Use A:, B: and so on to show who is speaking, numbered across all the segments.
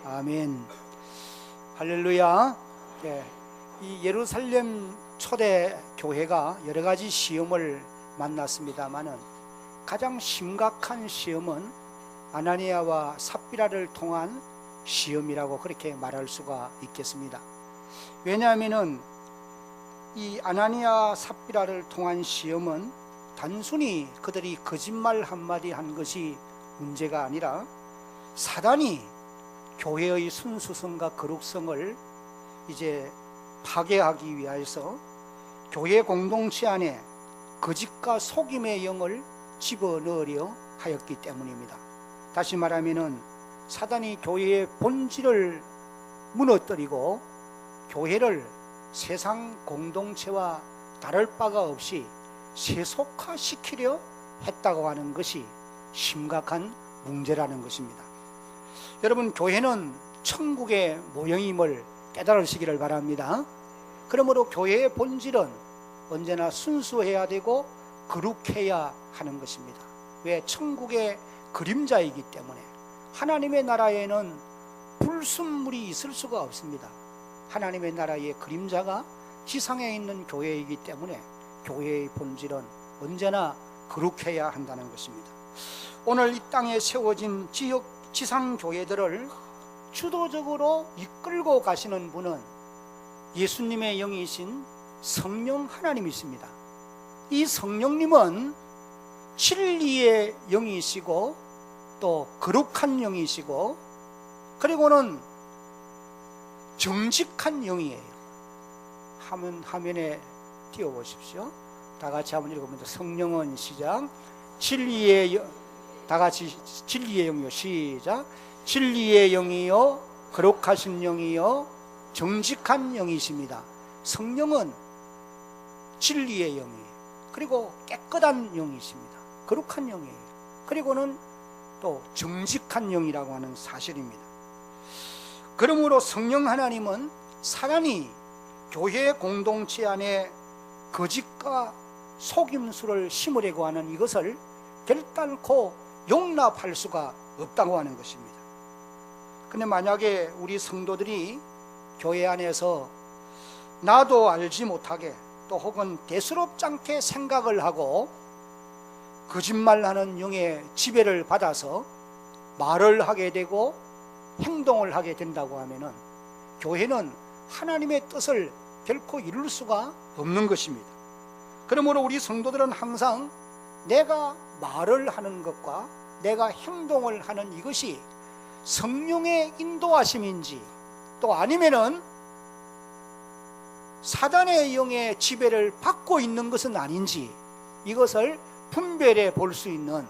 A: 아멘. 할렐루야. 이 예루살렘 초대 교회가 여러 가지 시험을 만났습니다마는 가장 심각한 시험은 아나니아와 삽비라를 통한 시험이라고 그렇게 말할 수가 있겠습니다. 왜냐하면은 이 아나니아 삽비라를 통한 시험은 단순히 그들이 거짓말 한마디 한 것이 문제가 아니라 사단이 교회의 순수성과 거룩성을 이제 파괴하기 위해서 교회 공동체 안에 거짓과 속임의 영을 집어넣으려 하였기 때문입니다. 다시 말하면은 사단이 교회의 본질을 무너뜨리고 교회를 세상 공동체와 다를 바가 없이 세속화시키려 했다고 하는 것이 심각한 문제라는 것입니다. 여러분, 교회는 천국의 모형임을 깨달으시기를 바랍니다. 그러므로 교회의 본질은 언제나 순수해야 되고 거룩해야 하는 것입니다. 왜? 천국의 그림자이기 때문에. 하나님의 나라에는 불순물이 있을 수가 없습니다. 하나님의 나라의 그림자가 지상에 있는 교회이기 때문에 교회의 본질은 언제나 거룩해야 한다는 것입니다. 오늘 이 땅에 세워진 지상 교회들을 주도적으로 이끌고 가시는 분은 예수님의 영이신 성령 하나님이십니다. 이 성령님은 진리의 영이시고 또 거룩한 영이시고 그리고는 정직한 영이에요. 화면에 띄워보십시오. 다 같이 한번 읽어봅니다. 성령은 시작. 진리의 다 같이 진리의 영이요. 시작. 진리의 영이요, 거룩하신 영이요, 정직한 영이십니다. 성령은 진리의 영이에요. 그리고 깨끗한 영이십니다. 거룩한 영이에요. 그리고는 또 정직한 영이라고 하는 사실입니다. 그러므로 성령 하나님은 사단이 교회 공동체 안에 거짓과 속임수를 심으려고 하는 이것을 결단코 용납할 수가 없다고 하는 것입니다. 근데 만약에 우리 성도들이 교회 안에서 나도 알지 못하게 또 혹은 대수롭지 않게 생각을 하고 거짓말하는 영의 지배를 받아서 말을 하게 되고 행동을 하게 된다고 하면은 교회는 하나님의 뜻을 결코 이룰 수가 없는 것입니다. 그러므로 우리 성도들은 항상 내가 말을 하는 것과 내가 행동을 하는 이것이 성령의 인도하심인지 또 아니면은 사단의 영의 지배를 받고 있는 것은 아닌지 이것을 분별해 볼 수 있는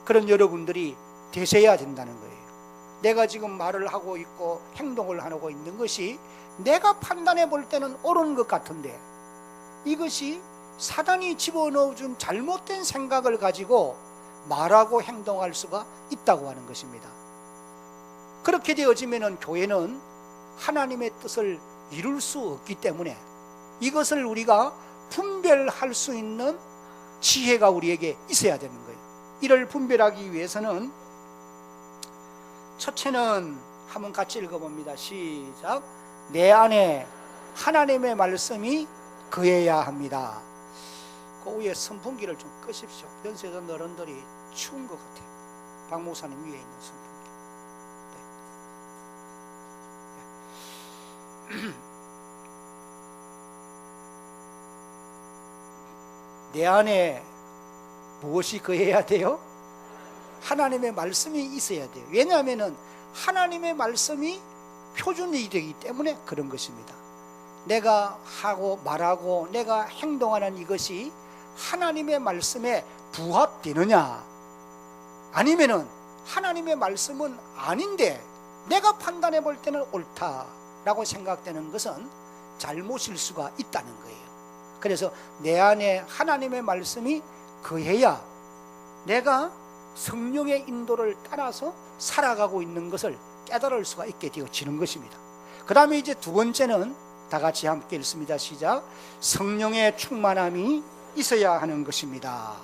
A: 그런 여러분들이 되셔야 된다는 거예요. 내가 지금 말을 하고 있고 행동을 하고 있는 것이 내가 판단해 볼 때는 옳은 것 같은데 이것이 사단이 집어넣어준 잘못된 생각을 가지고 말하고 행동할 수가 있다고 하는 것입니다. 그렇게 되어지면 교회는 하나님의 뜻을 이룰 수 없기 때문에 이것을 우리가 분별할 수 있는 지혜가 우리에게 있어야 되는 거예요. 이를 분별하기 위해서는 첫째는 한번 같이 읽어봅니다. 시작. 내 안에 하나님의 말씀이 거해야 합니다. 그 위에 선풍기를 좀 끄십시오. 연세전 어른들이 추운 것 같아요. 박 목사님 위에 있는 선풍기. 내 안에 무엇이 거해야 돼요? 하나님의 말씀이 있어야 돼요. 왜냐하면 하나님의 말씀이 표준이 되기 때문에 그런 것입니다. 내가 하고 말하고 내가 행동하는 이것이 하나님의 말씀에 부합되느냐 아니면은 하나님의 말씀은 아닌데 내가 판단해 볼 때는 옳다라고 생각되는 것은 잘못일 수가 있다는 거예요. 그래서 내 안에 하나님의 말씀이 거해야 내가 성령의 인도를 따라서 살아가고 있는 것을 깨달을 수가 있게 되어지는 것입니다. 그 다음에 이제 두 번째는 다 같이 함께 읽습니다. 시작. 성령의 충만함이 있어야 하는 것입니다.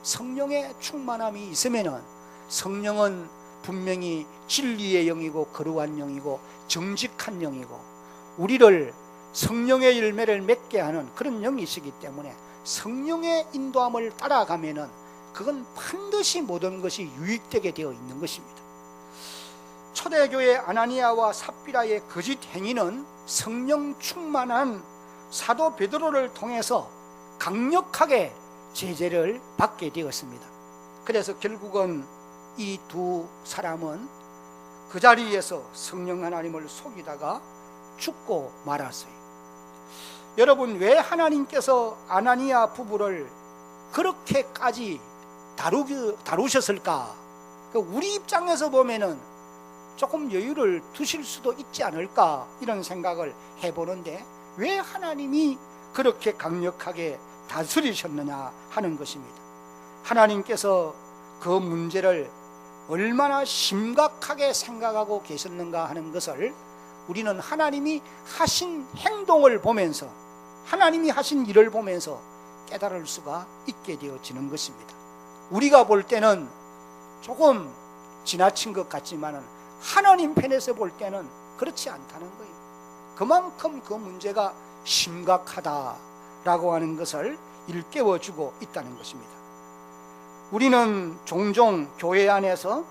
A: 성령의 충만함이 있으면은 성령은 분명히 진리의 영이고 거룩한 영이고 정직한 영이고 우리를 성령의 열매를 맺게 하는 그런 영이시기 때문에 성령의 인도함을 따라가면은 그건 반드시 모든 것이 유익되게 되어 있는 것입니다. 초대교회 아나니아와 삽비라의 거짓 행위는 성령 충만한 사도 베드로를 통해서 강력하게 제재를 받게 되었습니다. 그래서 결국은 이 두 사람은 그 자리에서 성령 하나님을 속이다가 죽고 말았어요. 여러분, 왜 하나님께서 아나니아 부부를 그렇게까지 다루셨을까? 우리 입장에서 보면은 조금 여유를 두실 수도 있지 않을까 이런 생각을 해보는데 왜 하나님이 그렇게 강력하게 다스리셨느냐 하는 것입니다. 하나님께서 그 문제를 얼마나 심각하게 생각하고 계셨는가 하는 것을 우리는 하나님이 하신 행동을 보면서, 하나님이 하신 일을 보면서 깨달을 수가 있게 되어지는 것입니다. 우리가 볼 때는 조금 지나친 것 같지만 하나님 편에서 볼 때는 그렇지 않다는 거예요. 그만큼 그 문제가 심각하다라고 하는 것을 일깨워주고 있다는 것입니다. 우리는 종종 교회 안에서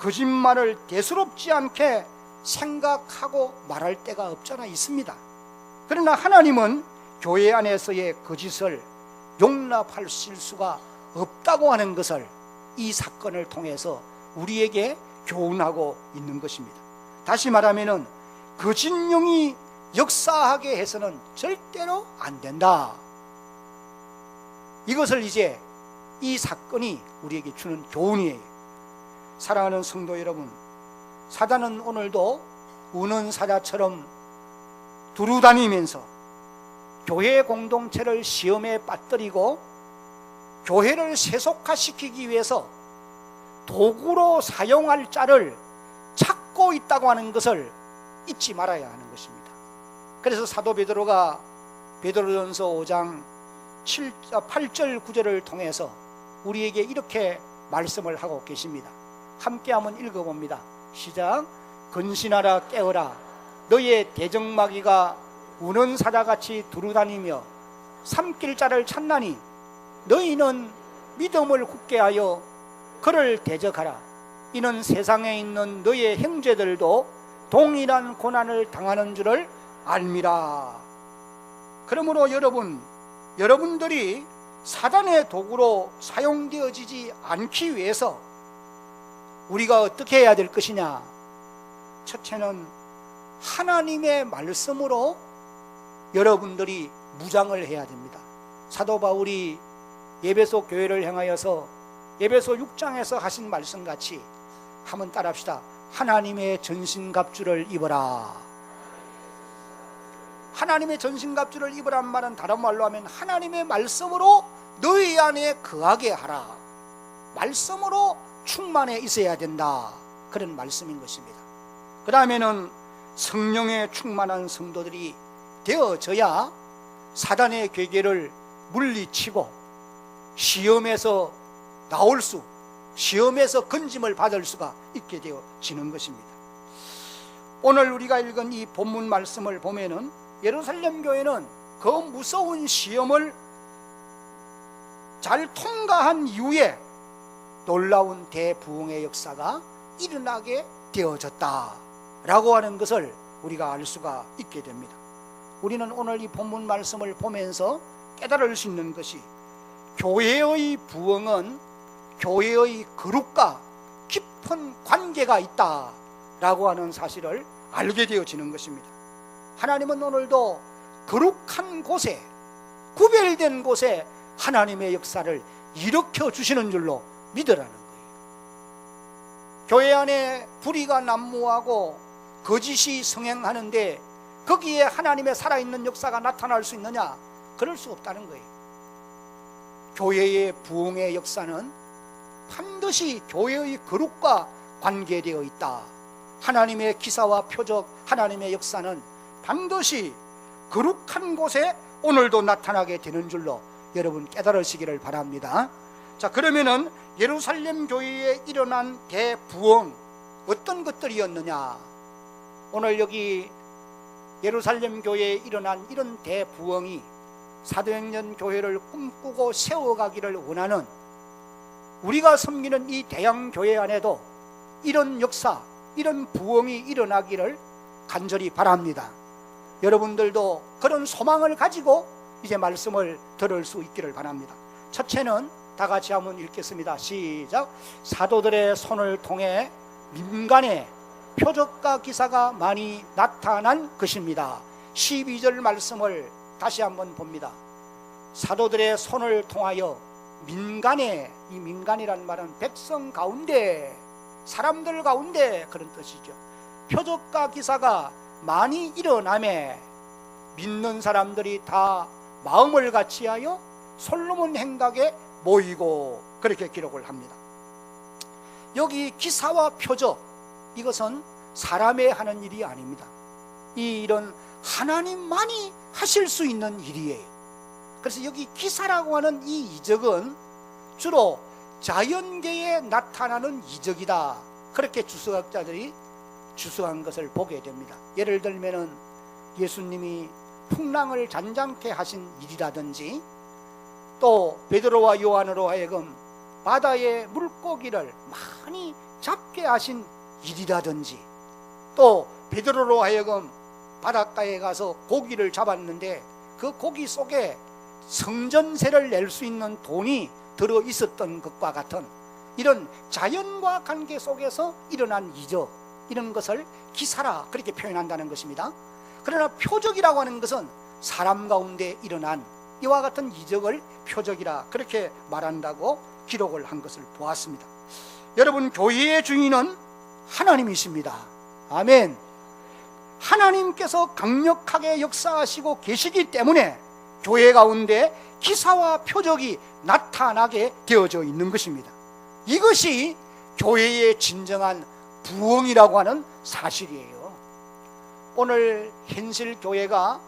A: 거짓말을 대수롭지 않게 생각하고 말할 때가 없잖아 있습니다. 그러나 하나님은 교회 안에서의 거짓을 용납하실 수가 없다고 하는 것을 이 사건을 통해서 우리에게 교훈하고 있는 것입니다. 다시 말하면 거짓 영이 역사하게 해서는 절대로 안 된다. 이것을 이제 이 사건이 우리에게 주는 교훈이에요. 사랑하는 성도 여러분, 사단은 오늘도 우는 사자처럼 두루다니면서 교회 공동체를 시험에 빠뜨리고 교회를 세속화시키기 위해서 도구로 사용할 자를 찾고 있다고 하는 것을 잊지 말아야 하는 것입니다. 그래서 사도 베드로가 베드로전서 5장 8절 9절을 통해서 우리에게 이렇게 말씀을 하고 계십니다. 함께 한번 읽어봅니다. 시작. 근신하라 깨어라 너의 대적마귀가 우는 사자같이 두루다니며 삼킬 자를 찾나니 너희는 믿음을 굳게 하여 그를 대적하라. 이는 세상에 있는 너의 형제들도 동일한 고난을 당하는 줄을 알미라. 그러므로 여러분들이 사단의 도구로 사용되어지지 않기 위해서 우리가 어떻게 해야 될 것이냐? 첫째는 하나님의 말씀으로 여러분들이 무장을 해야 됩니다. 사도 바울이 에베소 교회를 향하여서 에베소 6장에서 하신 말씀같이 한번 따라합시다. 하나님의 전신갑주를 입어라. 하나님의 전신갑주를 입으란 말은 다른 말로 하면 하나님의 말씀으로 너희 안에 거하게 하라. 말씀으로 충만해 있어야 된다. 그런 말씀인 것입니다. 그 다음에는 성령에 충만한 성도들이 되어져야 사단의 괴계를 물리치고 시험에서 시험에서 건짐을 받을 수가 있게 되어지는 것입니다. 오늘 우리가 읽은 이 본문 말씀을 보면은 예루살렘 교회는 그 무서운 시험을 잘 통과한 이후에 놀라운 대부흥의 역사가 일어나게 되어졌다라고 하는 것을 우리가 알 수가 있게 됩니다. 우리는 오늘 이 본문 말씀을 보면서 깨달을 수 있는 것이 교회의 부흥은 교회의 거룩과 깊은 관계가 있다라고 하는 사실을 알게 되어지는 것입니다. 하나님은 오늘도 거룩한 곳에, 구별된 곳에 하나님의 역사를 일으켜 주시는 줄로 믿으라는 거예요. 교회 안에 불의가 난무하고 거짓이 성행하는데 거기에 하나님의 살아있는 역사가 나타날 수 있느냐? 그럴 수 없다는 거예요. 교회의 부흥의 역사는 반드시 교회의 거룩과 관계되어 있다. 하나님의 기사와 표적, 하나님의 역사는 반드시 거룩한 곳에 오늘도 나타나게 되는 줄로 여러분 깨달으시기를 바랍니다. 자, 그러면은 예루살렘 교회에 일어난 대부흥, 어떤 것들이었느냐? 오늘 여기 예루살렘 교회에 일어난 이런 대부흥이 사도행전 교회를 꿈꾸고 세워가기를 원하는 우리가 섬기는 이 대형 교회 안에도 이런 역사, 이런 부흥이 일어나기를 간절히 바랍니다. 여러분들도 그런 소망을 가지고 이제 말씀을 들을 수 있기를 바랍니다. 첫째는 다 같이 한번 읽겠습니다. 시작. 사도들의 손을 통해 민간에 표적과 기사가 많이 나타난 것입니다. 12절 말씀을 다시 한번 봅니다. 사도들의 손을 통하여 민간에, 이 민간이라는 말은 백성 가운데, 사람들 가운데 그런 뜻이죠. 표적과 기사가 많이 일어나매 믿는 사람들이 다 마음을 같이하여 솔로몬 행각에 모이고, 그렇게 기록을 합니다. 여기 기사와 표적, 이것은 사람의 하는 일이 아닙니다. 이런 하나님만이 하실 수 있는 일이에요. 그래서 여기 기사라고 하는 이 이적은 주로 자연계에 나타나는 이적이다, 그렇게 주석학자들이 주석한 것을 보게 됩니다. 예를 들면은 예수님이 풍랑을 잔잔케 하신 일이라든지, 또 베드로와 요한으로 하여금 바다의 물고기를 많이 잡게 하신 일이라든지, 또 베드로로 하여금 바닷가에 가서 고기를 잡았는데 그 고기 속에 성전세를 낼 수 있는 돈이 들어 있었던 것과 같은 이런 자연과 관계 속에서 일어난 이적, 이런 것을 기사라 그렇게 표현한다는 것입니다. 그러나 표적이라고 하는 것은 사람 가운데 일어난 이와 같은 이적을 표적이라 그렇게 말한다고 기록을 한 것을 보았습니다. 여러분, 교회의 주인은 하나님이십니다. 아멘. 하나님께서 강력하게 역사하시고 계시기 때문에 교회 가운데 기사와 표적이 나타나게 되어져 있는 것입니다. 이것이 교회의 진정한 부흥이라고 하는 사실이에요. 오늘 현실교회가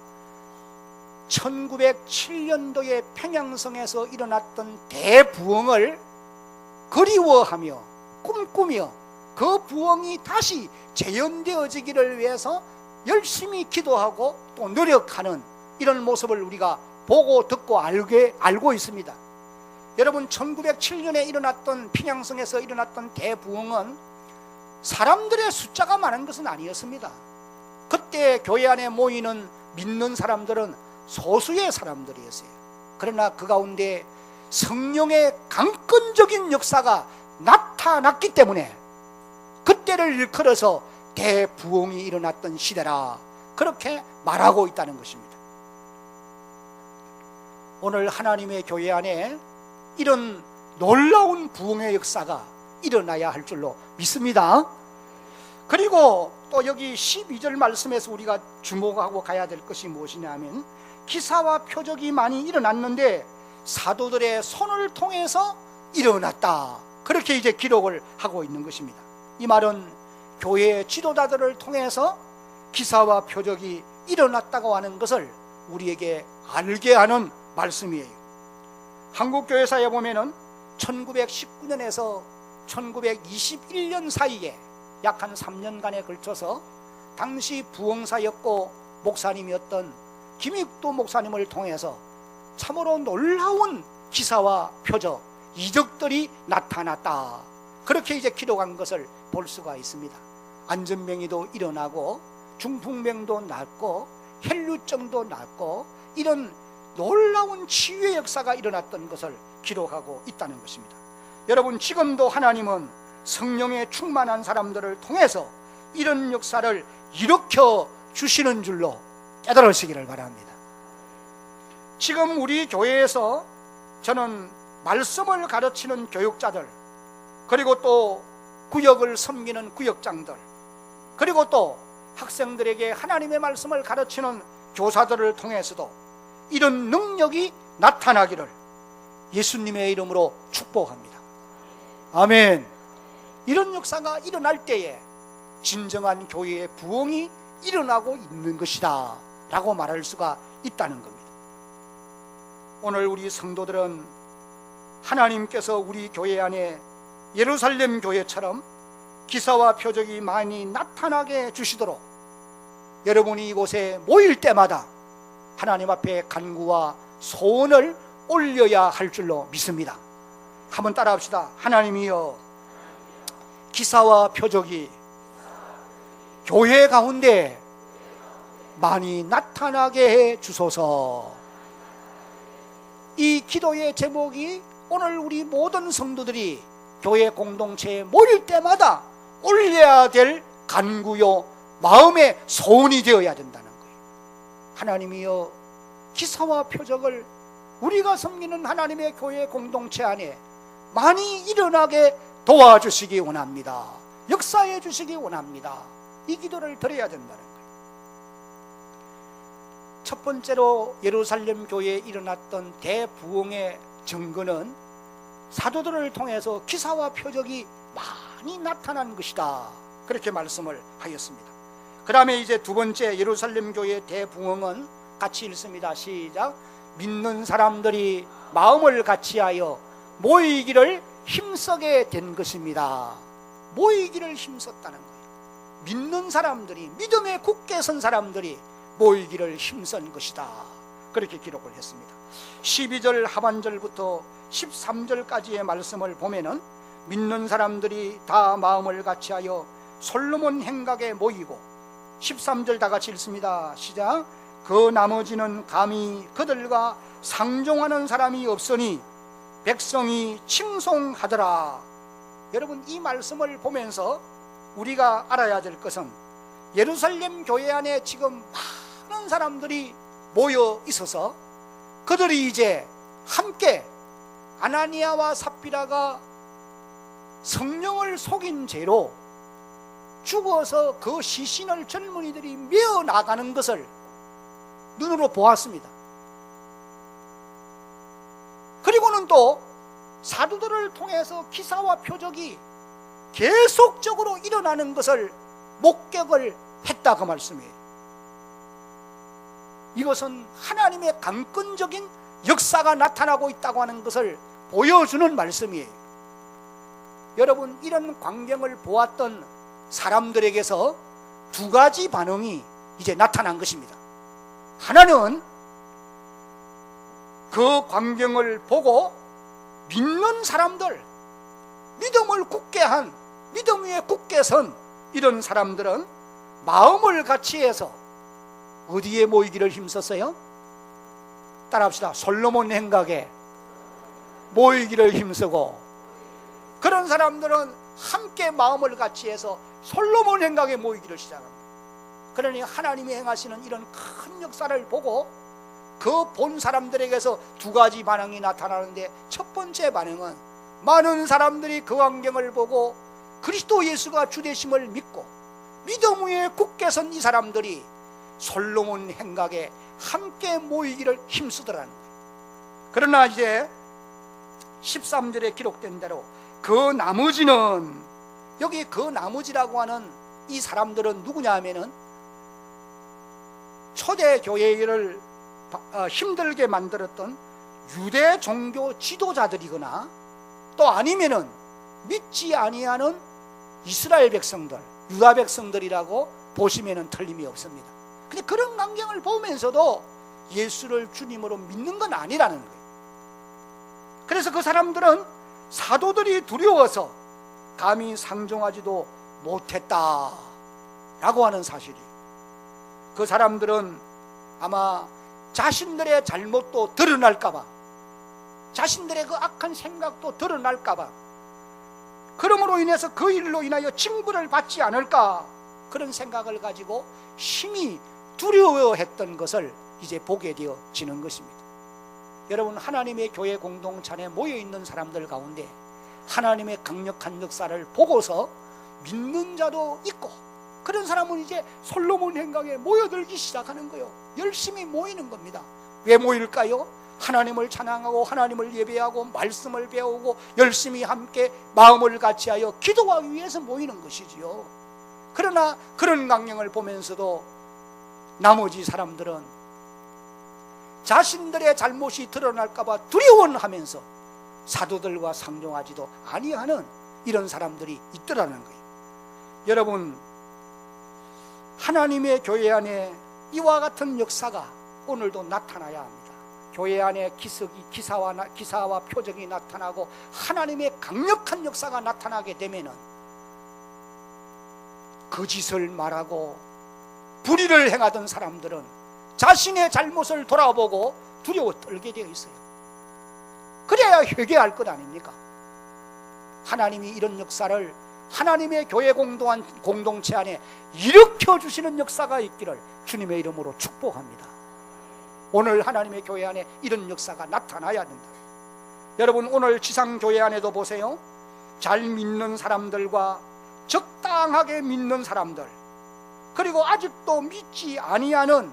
A: 1907년도에 평양성에서 일어났던 대부흥을 그리워하며 꿈꾸며 그 부흥이 다시 재현되어지기를 위해서 열심히 기도하고 또 노력하는 이런 모습을 우리가 보고 듣고 알고 있습니다. 여러분, 1907년에 일어났던 평양성에서 일어났던 대부흥은 사람들의 숫자가 많은 것은 아니었습니다. 그때 교회 안에 모이는 믿는 사람들은 소수의 사람들이었어요. 그러나 그 가운데 성령의 강권적인 역사가 나타났기 때문에 그때를 일컬어서 대부흥이 일어났던 시대라 그렇게 말하고 있다는 것입니다. 오늘 하나님의 교회 안에 이런 놀라운 부흥의 역사가 일어나야 할 줄로 믿습니다. 그리고 또 여기 12절 말씀에서 우리가 주목하고 가야 될 것이 무엇이냐 하면, 기사와 표적이 많이 일어났는데 사도들의 손을 통해서 일어났다, 그렇게 이제 기록을 하고 있는 것입니다. 이 말은 교회의 지도자들을 통해서 기사와 표적이 일어났다고 하는 것을 우리에게 알게 하는 말씀이에요. 한국교회사에 보면은 1919년에서 1921년 사이에 약 한 3년간에 걸쳐서 당시 부흥사였고 목사님이었던 김익도 목사님을 통해서 참으로 놀라운 기사와 표적, 이적들이 나타났다, 그렇게 이제 기록한 것을 볼 수가 있습니다. 안전병이도 일어나고 중풍병도 낫고 혈류증도 낫고 이런 놀라운 치유의 역사가 일어났던 것을 기록하고 있다는 것입니다. 여러분, 지금도 하나님은 성령에 충만한 사람들을 통해서 이런 역사를 일으켜 주시는 줄로 깨달으시기를 바랍니다. 지금 우리 교회에서 저는 말씀을 가르치는 교육자들, 그리고 또 구역을 섬기는 구역장들, 그리고 또 학생들에게 하나님의 말씀을 가르치는 교사들을 통해서도 이런 능력이 나타나기를 예수님의 이름으로 축복합니다. 아멘. 이런 역사가 일어날 때에 진정한 교회의 부흥이 일어나고 있는 것이다 라고 말할 수가 있다는 겁니다. 오늘 우리 성도들은 하나님께서 우리 교회 안에 예루살렘 교회처럼 기사와 표적이 많이 나타나게 해주시도록 여러분이 이곳에 모일 때마다 하나님 앞에 간구와 소원을 올려야 할 줄로 믿습니다. 한번 따라합시다. 하나님이여, 기사와 표적이 교회 가운데 많이 나타나게 해 주소서. 이 기도의 제목이 오늘 우리 모든 성도들이 교회 공동체에 모일 때마다 올려야 될 간구요 마음의 소원이 되어야 된다는 거예요. 하나님이여, 기사와 표적을 우리가 섬기는 하나님의 교회 공동체 안에 많이 일어나게 도와주시기 원합니다. 역사해 주시기 원합니다. 이 기도를 드려야 된다는 거예요. 첫 번째로 예루살렘 교회에 일어났던 대부흥의 증거는 사도들을 통해서 기사와 표적이 많이 나타난 것이다, 그렇게 말씀을 하였습니다. 그 다음에 이제 두 번째 예루살렘 교회의 대부흥은 같이 읽습니다. 시작. 믿는 사람들이 마음을 같이하여 모이기를 힘쓰게 된 것입니다. 모이기를 힘썼다는 거예요. 믿는 사람들이, 믿음에 굳게 선 사람들이 모이기를 힘쓴 것이다, 그렇게 기록을 했습니다. 12절 하반절부터 13절까지의 말씀을 보면은 믿는 사람들이 다 마음을 같이하여 솔로몬 행각에 모이고, 13절 다 같이 읽습니다. 시작. 그 나머지는 감히 그들과 상종하는 사람이 없으니 백성이 칭송하더라. 여러분, 이 말씀을 보면서 우리가 알아야 될 것은 예루살렘 교회 안에 지금 많은 사람들이 모여 있어서 그들이 이제 함께 아나니아와 삽비라가 성령을 속인 죄로 죽어서 그 시신을 젊은이들이 메어 나가는 것을 눈으로 보았습니다. 그리고는 또 사도들을 통해서 기사와 표적이 계속적으로 일어나는 것을 목격을 했다, 그 말씀이에요. 이것은 하나님의 강권적인 역사가 나타나고 있다고 하는 것을 보여주는 말씀이에요. 여러분, 이런 광경을 보았던 사람들에게서 두 가지 반응이 이제 나타난 것입니다. 하나는 그 광경을 보고 믿는 사람들, 믿음을 굳게 한, 믿음 위에 굳게 선 이런 사람들은 마음을 같이해서 어디에 모이기를 힘썼어요? 따라합시다. 솔로몬 행각에 모이기를 힘쓰고, 그런 사람들은 함께 마음을 같이해서 솔로몬 행각에 모이기를 시작합니다. 그러니 하나님이 행하시는 이런 큰 역사를 보고 그 본 사람들에게서 두 가지 반응이 나타나는데, 첫 번째 반응은 많은 사람들이 그 광경을 보고 그리스도 예수가 주되심을 믿고 믿음 위에 굳게 선 이 사람들이 솔로몬 행각에 함께 모이기를 힘쓰더라는 거예요. 그러나 이제 13절에 기록된 대로 그 나머지는, 여기 그 나머지라고 하는 이 사람들은 누구냐 하면은 초대 교회를 힘들게 만들었던 유대 종교 지도자들이거나 또 아니면은 믿지 아니하는 이스라엘 백성들, 유다 백성들이라고 보시면은 틀림이 없습니다. 근데 그런 광경을 보면서도 예수를 주님으로 믿는 건 아니라는 거예요. 그래서 그 사람들은 사도들이 두려워서 감히 상종하지도 못했다 라고 하는 사실이, 그 사람들은 아마 자신들의 잘못도 드러날까봐, 자신들의 그 악한 생각도 드러날까봐, 그러므로 인해서 그 일로 인하여 징벌을 받지 않을까, 그런 생각을 가지고 심히 두려워했던 것을 이제 보게 되어지는 것입니다. 여러분, 하나님의 교회 공동체에 모여있는 사람들 가운데 하나님의 강력한 역사를 보고서 믿는 자도 있고, 그런 사람은 이제 솔로몬 행각에 모여들기 시작하는 거예요. 열심히 모이는 겁니다. 왜 모일까요? 하나님을 찬양하고 하나님을 예배하고 말씀을 배우고 열심히 함께 마음을 같이하여 기도하기 위해서 모이는 것이지요. 그러나 그런 광경을 보면서도 나머지 사람들은 자신들의 잘못이 드러날까봐 두려워하면서 사도들과 상종하지도 아니하는 이런 사람들이 있더라는 거예요. 여러분, 하나님의 교회 안에 이와 같은 역사가 오늘도 나타나야 합니다. 교회 안에 기사와 표적이 나타나고 하나님의 강력한 역사가 나타나게 되면은 거짓을 말하고 불의를 행하던 사람들은 자신의 잘못을 돌아보고 두려워 떨게 되어 있어요. 그래야 회개할 것 아닙니까? 하나님이 이런 역사를 하나님의 교회 공동체 안에 일으켜 주시는 역사가 있기를 주님의 이름으로 축복합니다. 오늘 하나님의 교회 안에 이런 역사가 나타나야 된다. 여러분, 오늘 지상교회 안에도 보세요. 잘 믿는 사람들과 적당하게 믿는 사람들, 그리고 아직도 믿지 아니하는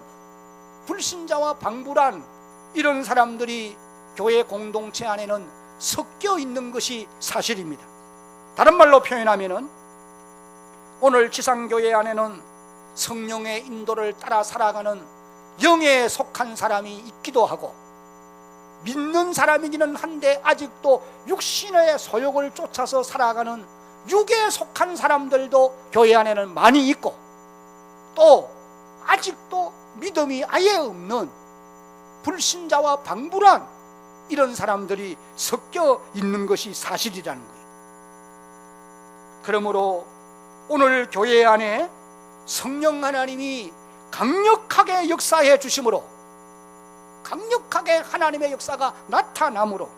A: 불신자와 방불한 이런 사람들이 교회 공동체 안에는 섞여 있는 것이 사실입니다. 다른 말로 표현하면은 오늘 지상교회 안에는 성령의 인도를 따라 살아가는 영에 속한 사람이 있기도 하고, 믿는 사람이기는 한데 아직도 육신의 소욕을 쫓아서 살아가는 육에 속한 사람들도 교회 안에는 많이 있고, 또 아직도 믿음이 아예 없는 불신자와 방불한 이런 사람들이 섞여 있는 것이 사실이라는 거예요. 그러므로 오늘 교회 안에 성령 하나님이 강력하게 역사해 주심으로, 강력하게 하나님의 역사가 나타나므로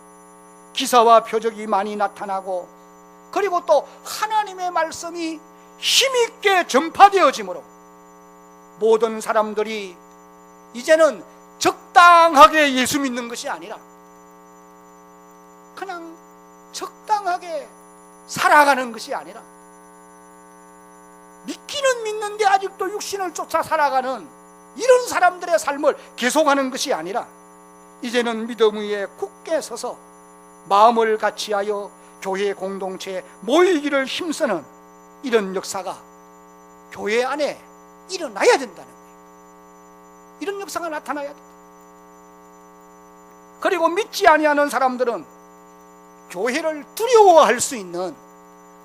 A: 기사와 표적이 많이 나타나고, 그리고 또 하나님의 말씀이 힘있게 전파되어지므로 모든 사람들이 이제는 적당하게 예수 믿는 것이 아니라 그냥 적당하게 살아가는 것이 아니라, 믿기는 믿는데 아직도 육신을 쫓아 살아가는 이런 사람들의 삶을 계속하는 것이 아니라, 이제는 믿음 위에 굳게 서서 마음을 같이하여 교회 공동체에 모이기를 힘쓰는 이런 역사가 교회 안에 일어나야 된다는 거예요. 이런 역사가 나타나야 된다. 그리고 믿지 아니하는 사람들은 교회를 두려워할 수 있는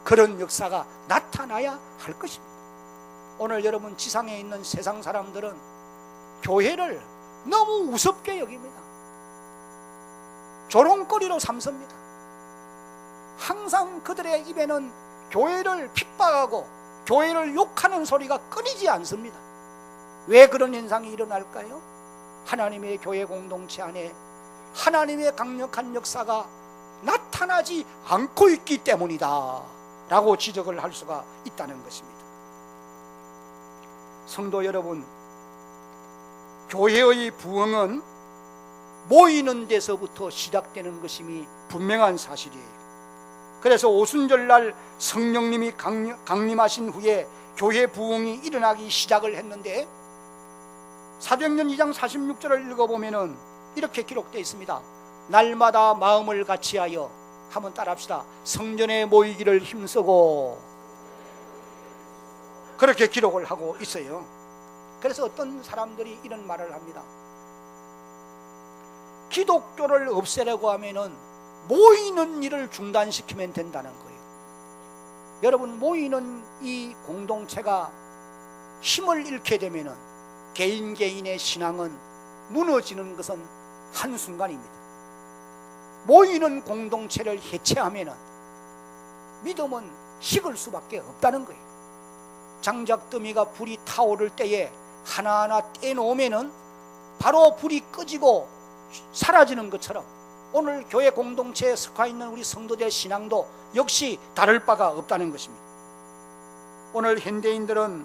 A: 그런 역사가 나타나야 할 것입니다. 오늘 여러분, 지상에 있는 세상 사람들은 교회를 너무 우습게 여깁니다. 조롱거리로 삼습니다. 항상 그들의 입에는 교회를 핍박하고 교회를 욕하는 소리가 끊이지 않습니다. 왜 그런 현상이 일어날까요? 하나님의 교회 공동체 안에 하나님의 강력한 역사가 나타나지 않고 있기 때문이다 라고 지적을 할 수가 있다는 것입니다. 성도 여러분, 교회의 부흥은 모이는 데서부터 시작되는 것임이 분명한 사실이에요. 그래서 오순절날 성령님이 강림하신 후에 교회 부흥이 일어나기 시작을 했는데, 사도행전 2장 46절을 읽어보면 이렇게 기록되어 있습니다. 날마다 마음을 같이하여, 한번 따라합시다. 성전에 모이기를 힘쓰고, 그렇게 기록을 하고 있어요. 그래서 어떤 사람들이 이런 말을 합니다. 기독교를 없애려고 하면은 모이는 일을 중단시키면 된다는 거예요. 여러분, 모이는 이 공동체가 힘을 잃게 되면은 개인의 신앙은 무너지는 것은 한순간입니다. 모이는 공동체를 해체하면은 믿음은 식을 수밖에 없다는 거예요. 장작더미가 불이 타오를 때에 하나하나 떼놓으면은 바로 불이 꺼지고 사라지는 것처럼, 오늘 교회 공동체에 속해 있는 우리 성도들의 신앙도 역시 다를 바가 없다는 것입니다. 오늘 현대인들은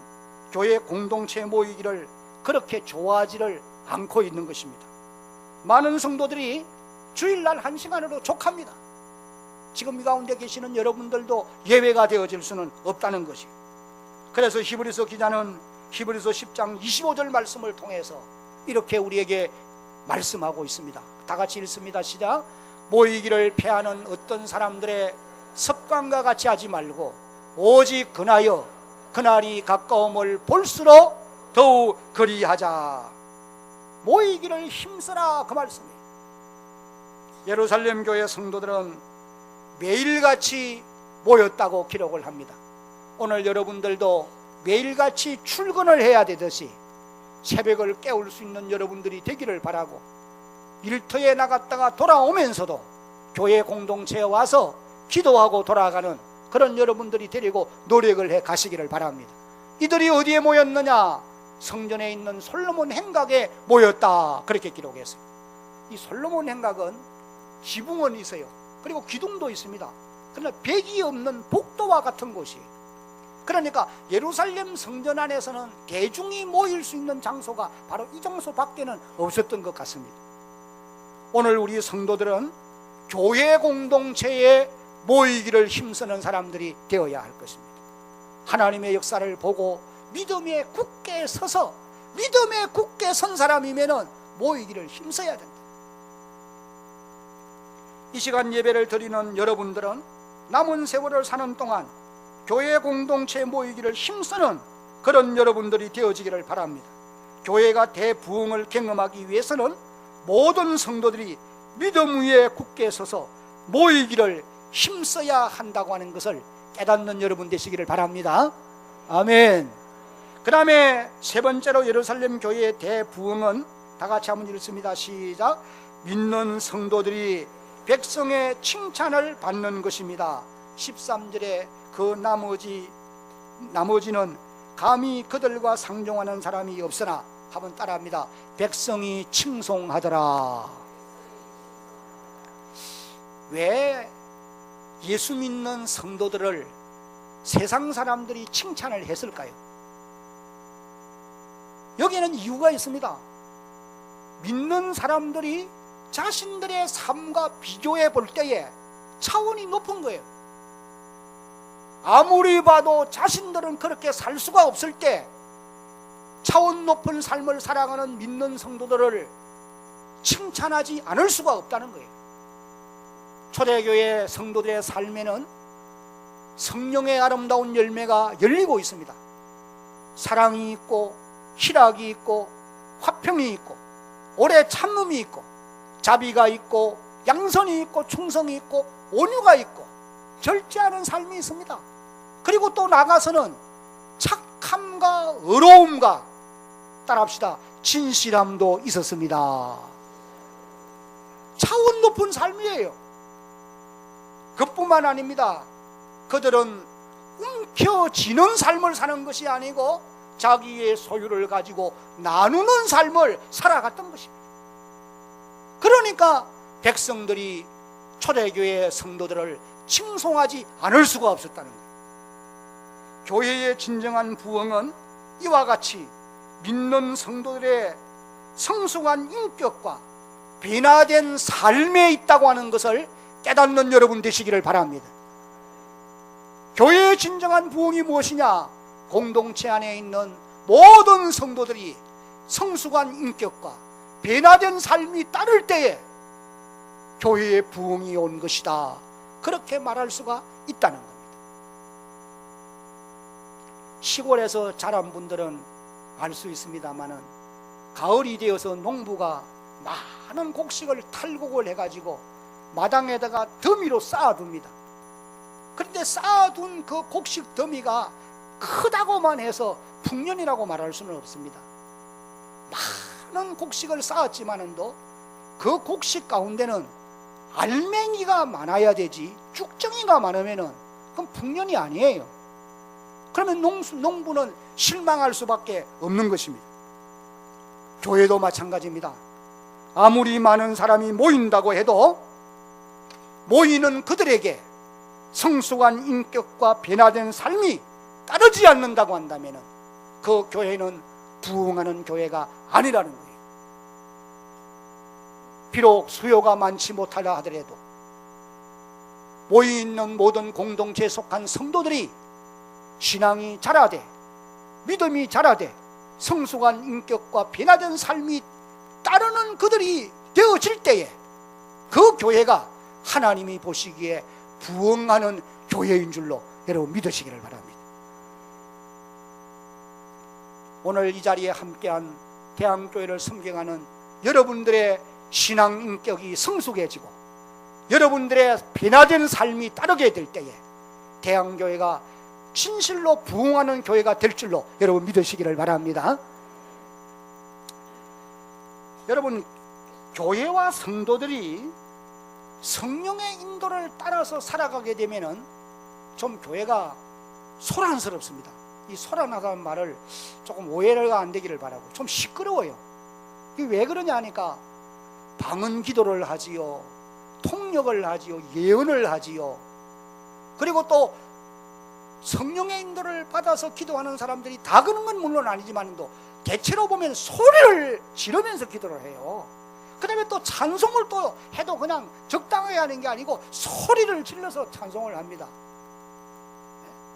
A: 교회 공동체에 모이기를 그렇게 좋아하지를 않고 있는 것입니다. 많은 성도들이 주일날 1시간으로 족합니다. 지금 이 가운데 계시는 여러분들도 예외가 되어질 수는 없다는 것이에요. 그래서 히브리서 기자는 히브리서 10장 25절 말씀을 통해서 이렇게 우리에게 말씀하고 있습니다. 다 같이 읽습니다. 시작. 모이기를 패하는 어떤 사람들의 습관과 같이 하지 말고 오직 근하여 그날이 가까움을 볼수록 더욱 그리하자. 모이기를 힘쓰라, 그 말씀이에요. 예루살렘 교회 성도들은 매일같이 모였다고 기록을 합니다. 오늘 여러분들도 매일같이 출근을 해야 되듯이 새벽을 깨울 수 있는 여러분들이 되기를 바라고, 일터에 나갔다가 돌아오면서도 교회 공동체에 와서 기도하고 돌아가는 그런 여러분들이 되려고 노력을 해 가시기를 바랍니다. 이들이 어디에 모였느냐? 성전에 있는 솔로몬 행각에 모였다, 그렇게 기록했어요. 이 솔로몬 행각은 지붕은 있어요. 그리고 기둥도 있습니다. 그러나 벽이 없는 복도와 같은 곳이에요. 그러니까 예루살렘 성전 안에서는 대중이 모일 수 있는 장소가 바로 이 장소 밖에는 없었던 것 같습니다. 오늘 우리 성도들은 교회 공동체에 모이기를 힘쓰는 사람들이 되어야 할 것입니다. 하나님의 역사를 보고 믿음에 굳게 서서, 믿음에 굳게 선 사람이면 모이기를 힘써야 된다. 이 시간 예배를 드리는 여러분들은 남은 세월을 사는 동안 교회 공동체에 모이기를 힘쓰는 그런 여러분들이 되어지기를 바랍니다. 교회가 대부흥을 경험하기 위해서는 모든 성도들이 믿음 위에 굳게 서서 모이기를 힘써야 한다고 하는 것을 깨닫는 여러분 되시기를 바랍니다. 아멘. 그 다음에 세 번째로 예루살렘 교회의 대부흥은 다 같이 한번 읽습니다. 시작. 믿는 성도들이 백성의 칭찬을 받는 것입니다. 13절에 그 나머지는 감히 그들과 상종하는 사람이 없으나, 한번 따라합니다. 백성이 칭송하더라. 왜 예수 믿는 성도들을 세상 사람들이 칭찬을 했을까요? 여기에는 이유가 있습니다. 믿는 사람들이 자신들의 삶과 비교해 볼 때에 차원이 높은 거예요. 아무리 봐도 자신들은 그렇게 살 수가 없을 때 차원 높은 삶을 살아가는 믿는 성도들을 칭찬하지 않을 수가 없다는 거예요. 초대교회 성도들의 삶에는 성령의 아름다운 열매가 열리고 있습니다. 사랑이 있고, 희락이 있고, 화평이 있고, 오래 참음이 있고, 자비가 있고, 양선이 있고, 충성이 있고, 온유가 있고, 절제하는 삶이 있습니다. 그리고 또 나가서는 착함과 의로움과, 따라합시다, 진실함도 있었습니다. 차원 높은 삶이에요. 그뿐만 아닙니다. 그들은 움켜쥐는 삶을 사는 것이 아니고 자기의 소유를 가지고 나누는 삶을 살아갔던 것입니다. 그러니까 백성들이 초대교회 성도들을 칭송하지 않을 수가 없었다는 거예요. 교회의 진정한 부흥은 이와 같이 믿는 성도들의 성숙한 인격과 변화된 삶에 있다고 하는 것을 깨닫는 여러분 되시기를 바랍니다. 교회의 진정한 부흥이 무엇이냐? 공동체 안에 있는 모든 성도들이 성숙한 인격과 변화된 삶이 따를 때에 교회의 부흥이 온 것이다, 그렇게 말할 수가 있다는 겁니다. 시골에서 자란 분들은 알 수 있습니다마는 가을이 되어서 농부가 많은 곡식을 탈곡을 해가지고 마당에다가 더미로 쌓아둡니다. 그런데 쌓아둔 그 곡식 더미가 크다고만 해서 풍년이라고 말할 수는 없습니다. 많은 곡식을 쌓았지만은도 그 곡식 가운데는 알맹이가 많아야 되지 쭉정이가 많으면은 그건 풍년이 아니에요. 그러면 농부는 실망할 수밖에 없는 것입니다. 교회도 마찬가지입니다. 아무리 많은 사람이 모인다고 해도 모이는 그들에게 성숙한 인격과 변화된 삶이 따르지 않는다고 한다면 그 교회는 부흥하는 교회가 아니라는 거예요. 비록 수요가 많지 못하다 하더라도 모여있는 모든 공동체에 속한 성도들이 신앙이 자라되, 믿음이 자라되, 성숙한 인격과 변화된 삶이 따르는 그들이 되어질 때에 그 교회가 하나님이 보시기에 부흥하는 교회인 줄로 여러분 믿으시기를 바랍니다. 오늘 이 자리에 함께한 대한교회를 섬겨가는 여러분들의 신앙 인격이 성숙해지고 여러분들의 변화된 삶이 따르게 될 때에 대한교회가 진실로 부흥하는 교회가 될 줄로 여러분 믿으시기를 바랍니다. 여러분, 교회와 성도들이 성령의 인도를 따라서 살아가게 되면은 좀 교회가 소란스럽습니다. 이 소란하다는 말을 조금 오해가 안 되기를 바라고, 좀 시끄러워요. 이게 왜 그러냐 하니까 방언 기도를 하지요, 통역을 하지요, 예언을 하지요. 그리고 또 성령의 인도를 받아서 기도하는 사람들이 다 그런 건 물론 아니지만도 대체로 보면 소리를 지르면서 기도를 해요. 그 다음에 또 찬송을 또 해도 그냥 적당하게 하는 게 아니고 소리를 질러서 찬송을 합니다.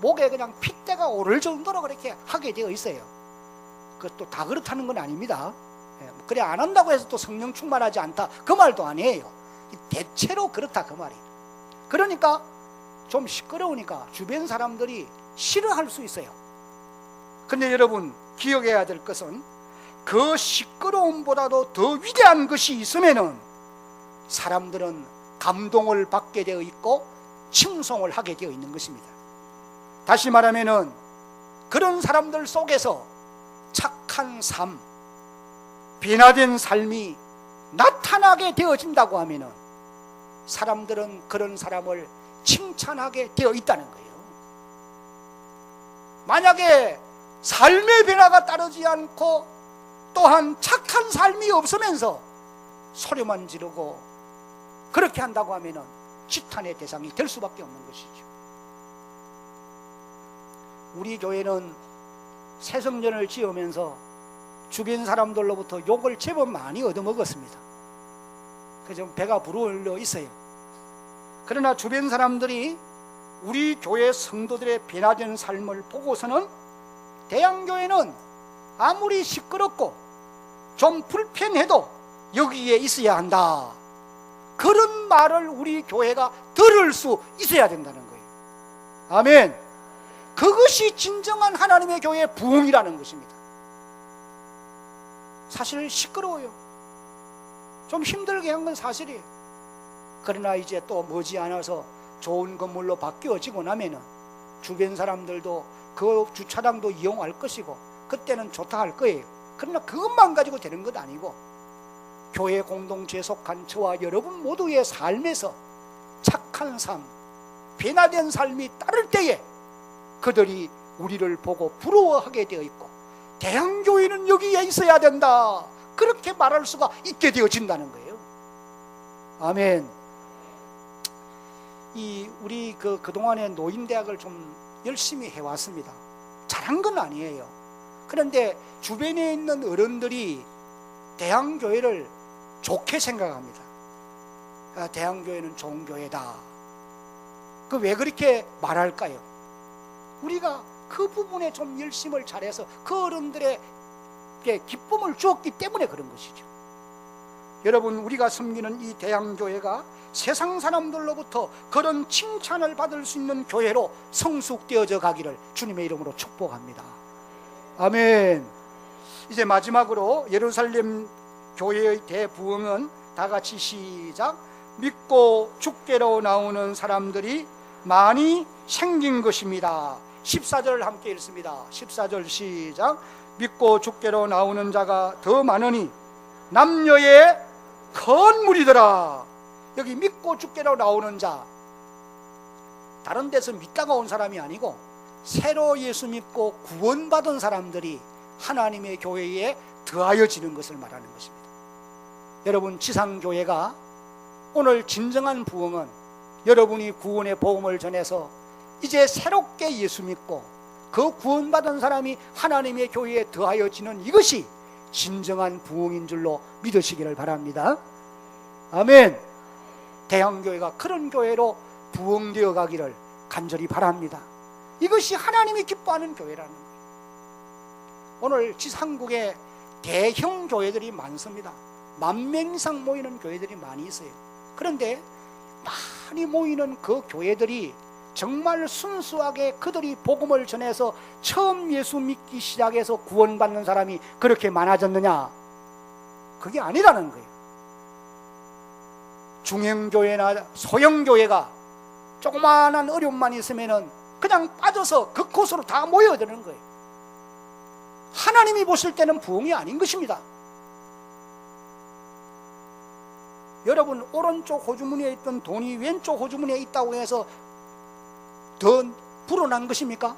A: 목에 그냥 핏대가 오를 정도로 그렇게 하게 되어 있어요. 그것도 다 그렇다는 건 아닙니다. 그래 안 한다고 해서 또 성령 충만하지 않다, 그 말도 아니에요. 대체로 그렇다, 그 말이에요. 그러니까 좀 시끄러우니까 주변 사람들이 싫어할 수 있어요. 근데 여러분 기억해야 될 것은 그 시끄러움보다도 더 위대한 것이 있으면은 사람들은 감동을 받게 되어 있고 칭송을 하게 되어 있는 것입니다. 다시 말하면은 그런 사람들 속에서 착한 삶, 변화된 삶이 나타나게 되어진다고 하면은 사람들은 그런 사람을 칭찬하게 되어 있다는 거예요. 만약에 삶의 변화가 따르지 않고 또한 착한 삶이 없으면서 소리만 지르고 그렇게 한다고 하면은 지탄의 대상이 될 수밖에 없는 것이죠. 우리 교회는 새성전을 지으면서 주변 사람들로부터 욕을 제법 많이 얻어먹었습니다. 그래서 좀 배가 부르러 있어요. 그러나 주변 사람들이 우리 교회 성도들의 변화된 삶을 보고서는 대양교회는 아무리 시끄럽고 좀 불편해도 여기에 있어야 한다, 그런 말을 우리 교회가 들을 수 있어야 된다는 거예요. 아멘. 그것이 진정한 하나님의 교회의 부흥이라는 것입니다. 사실 시끄러워요. 좀 힘들게 한 건 사실이에요. 그러나 이제 또 머지않아서 좋은 건물로 바뀌어지고 나면은 주변 사람들도 그 주차장도 이용할 것이고 그때는 좋다 할 거예요. 그러나 그것만 가지고 되는 것 아니고 교회 공동체에 속한 저와 여러분 모두의 삶에서 착한 삶, 변화된 삶이 따를 때에 그들이 우리를 보고 부러워하게 되어 있고 대한교회는 여기에 있어야 된다, 그렇게 말할 수가 있게 되어진다는 거예요. 아멘. 우리 그동안에 노인대학을 좀 열심히 해왔습니다. 잘한 건 아니에요. 그런데 주변에 있는 어른들이 대한교회를 좋게 생각합니다. 대한교회는 좋은 교회다. 왜 그렇게 말할까요? 우리가 그 부분에 좀 열심을 잘해서 그 어른들에게 기쁨을 주었기 때문에 그런 것이죠. 여러분, 우리가 섬기는 이 대한교회가 세상 사람들로부터 그런 칭찬을 받을 수 있는 교회로 성숙되어져 가기를 주님의 이름으로 축복합니다. 아멘. 이제 마지막으로 예루살렘 교회의 대부흥은 다 같이 시작. 믿고 주께로 나오는 사람들이 많이 생긴 것입니다. 14절 함께 읽습니다. 14절 시작. 믿고 주께로 나오는 자가 더 많으니 남녀의 큰 무리더라. 여기 믿고 주께로 나오는 자, 다른 데서 믿다가 온 사람이 아니고 새로 예수 믿고 구원받은 사람들이 하나님의 교회에 더하여지는 것을 말하는 것입니다. 여러분, 지상교회가 오늘 진정한 부흥은 여러분이 구원의 복음을 전해서 이제 새롭게 예수 믿고 그 구원받은 사람이 하나님의 교회에 더하여지는 이것이 진정한 부흥인 줄로 믿으시기를 바랍니다. 아멘. 대형교회가 그런 교회로 부흥되어 가기를 간절히 바랍니다. 이것이 하나님이 기뻐하는 교회라는 거예요. 오늘 지상국에 대형 교회들이 많습니다. 10,000명 이상 모이는 교회들이 많이 있어요. 그런데 많이 모이는 그 교회들이 정말 순수하게 그들이 복음을 전해서 처음 예수 믿기 시작해서 구원받는 사람이 그렇게 많아졌느냐? 그게 아니라는 거예요. 중형교회나 소형교회가 조그마한 어려움만 있으면은 그냥 빠져서 그곳으로 다 모여드는 거예요. 하나님이 보실 때는 부흥이 아닌 것입니다. 여러분, 오른쪽 호주머니에 있던 돈이 왼쪽 호주머니에 있다고 해서 더 불어난 것입니까?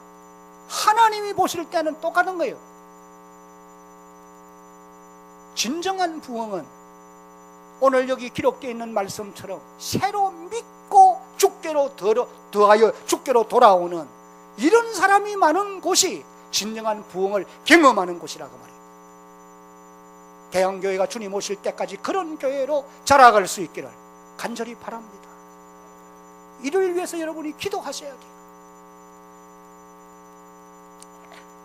A: 하나님이 보실 때는 똑같은 거예요. 진정한 부흥은 오늘 여기 기록되어 있는 말씀처럼 새로 믿고 주께로 더하여 주께로 돌아오는 이런 사람이 많은 곳이 진정한 부흥을 경험하는 곳이라고 말이에요. 대형교회가 주님 오실 때까지 그런 교회로 자라갈 수 있기를 간절히 바랍니다. 이를 위해서 여러분이 기도하셔야 돼요.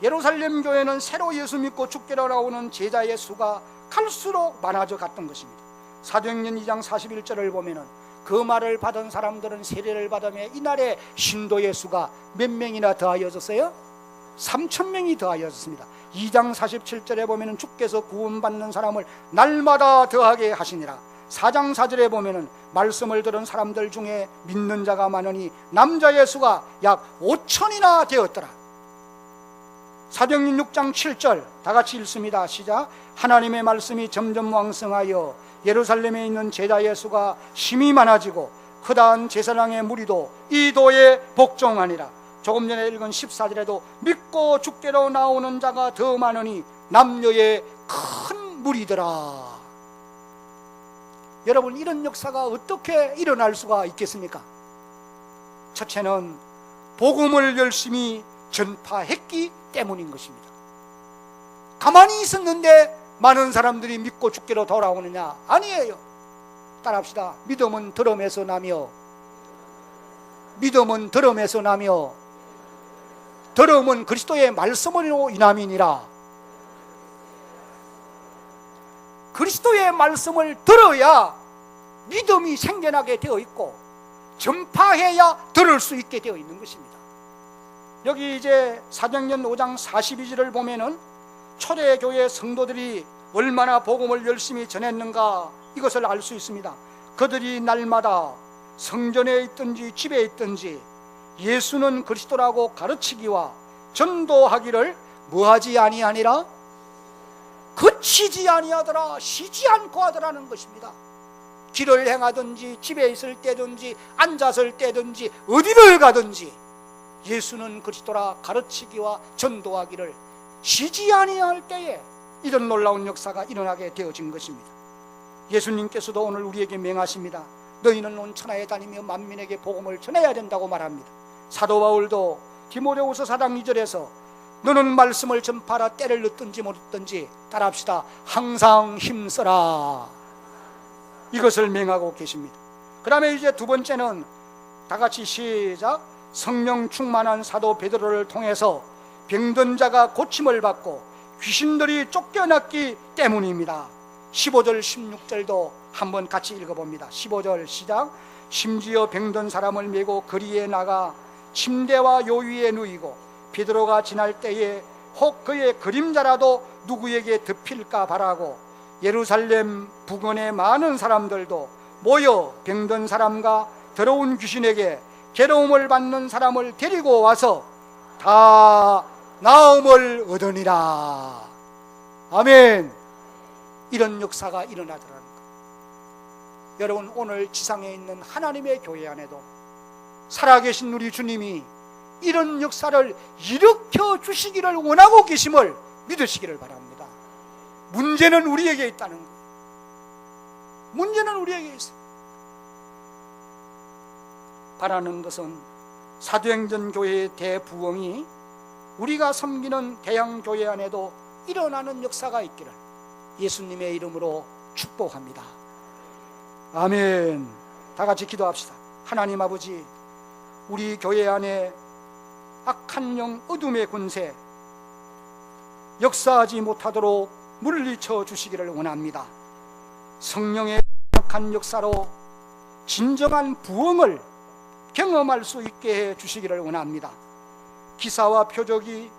A: 예루살렘 교회는 새로 예수 믿고 주께로 나오는 제자의 수가 갈수록 많아져 갔던 것입니다. 사도행전 2장 41절을 보면은 그 말을 받은 사람들은 세례를 받으며 이날에 신도의 수가 몇 명이나 더하여졌어요? 3,000명이 더하여졌습니다. 2장 47절에 보면은 주께서 구원받는 사람을 날마다 더하게 하시니라. 4장 4절에 보면은 말씀을 들은 사람들 중에 믿는 자가 많으니 남자의 수가 약 5,000이나 되었더라. 사도행전 6장 7절 다 같이 읽습니다. 시작. 하나님의 말씀이 점점 왕성하여 예루살렘에 있는 제자의 수가 심히 많아지고 크다한 제사장의 무리도 이 도에 복종하니라. 조금 전에 읽은 14절에도 믿고 주께로 나오는 자가 더 많으니 남녀의 큰 무리더라. 여러분, 이런 역사가 어떻게 일어날 수가 있겠습니까? 첫째는 복음을 열심히 전파했기 때문인 것입니다. 가만히 있었는데 많은 사람들이 믿고 주께로 돌아오느냐? 아니에요. 따라합시다. 믿음은 들음에서 나며, 믿음은 들음에서 나며, 들음은 그리스도의 말씀으로 인함이니라. 그리스도의 말씀을 들어야 믿음이 생겨나게 되어 있고 전파해야 들을 수 있게 되어 있는 것입니다. 여기 이제 사도행전 5장 42절을 보면은 초대교회 성도들이 얼마나 복음을 열심히 전했는가 이것을 알 수 있습니다. 그들이 날마다 성전에 있든지 집에 있든지 예수는 그리스도라고 가르치기와 전도하기를 뭐하지 아니하니라? 그치지 아니하더라. 쉬지 않고 하더라는 것입니다. 길을 행하든지 집에 있을 때든지 앉았을 때든지 어디를 가든지 예수는 그리스도라 가르치기와 전도하기를 쉬지 아니할 때에 이런 놀라운 역사가 일어나게 되어진 것입니다. 예수님께서도 오늘 우리에게 명하십니다. 너희는 온 천하에 다니며 만민에게 복음을 전해야 된다고 말합니다. 사도 바울도 디모데후서 4장 2절에서 너는 말씀을 전파하라. 때를 넣든지 못 넣든지 따라합시다. 항상 힘써라. 이것을 명하고 계십니다. 그 다음에 이제 두 번째는 다 같이 시작. 성령 충만한 사도 베드로를 통해서 병든 자가 고침을 받고 귀신들이 쫓겨났기 때문입니다. 15절 16절도 한번 같이 읽어봅니다. 15절 시작. 심지어 병든 사람을 메고 거리에 나가 침대와 요위에 누이고 베드로가 지날 때에 혹 그의 그림자라도 누구에게 덮일까 바라고 예루살렘 부근의 많은 사람들도 모여 병든 사람과 더러운 귀신에게 괴로움을 받는 사람을 데리고 와서 다 나음을 얻으니라. 아멘. 이런 역사가 일어나더라는 것. 여러분, 오늘 지상에 있는 하나님의 교회 안에도 살아계신 우리 주님이 이런 역사를 일으켜 주시기를 원하고 계심을 믿으시기를 바랍니다. 문제는 우리에게 있다는 거예요. 문제는 우리에게 있어요. 바라는 것은 사도행전 교회의 대부흥이 우리가 섬기는 대형교회 안에도 일어나는 역사가 있기를 예수님의 이름으로 축복합니다. 아멘. 다 같이 기도합시다. 하나님 아버지, 우리 교회 안에 악한 영 어둠의 군세 역사하지 못하도록 물리쳐 주시기를 원합니다. 성령의 강력한 역사로 진정한 부흥을 경험할 수 있게 해 주시기를 원합니다. 기사와 표적이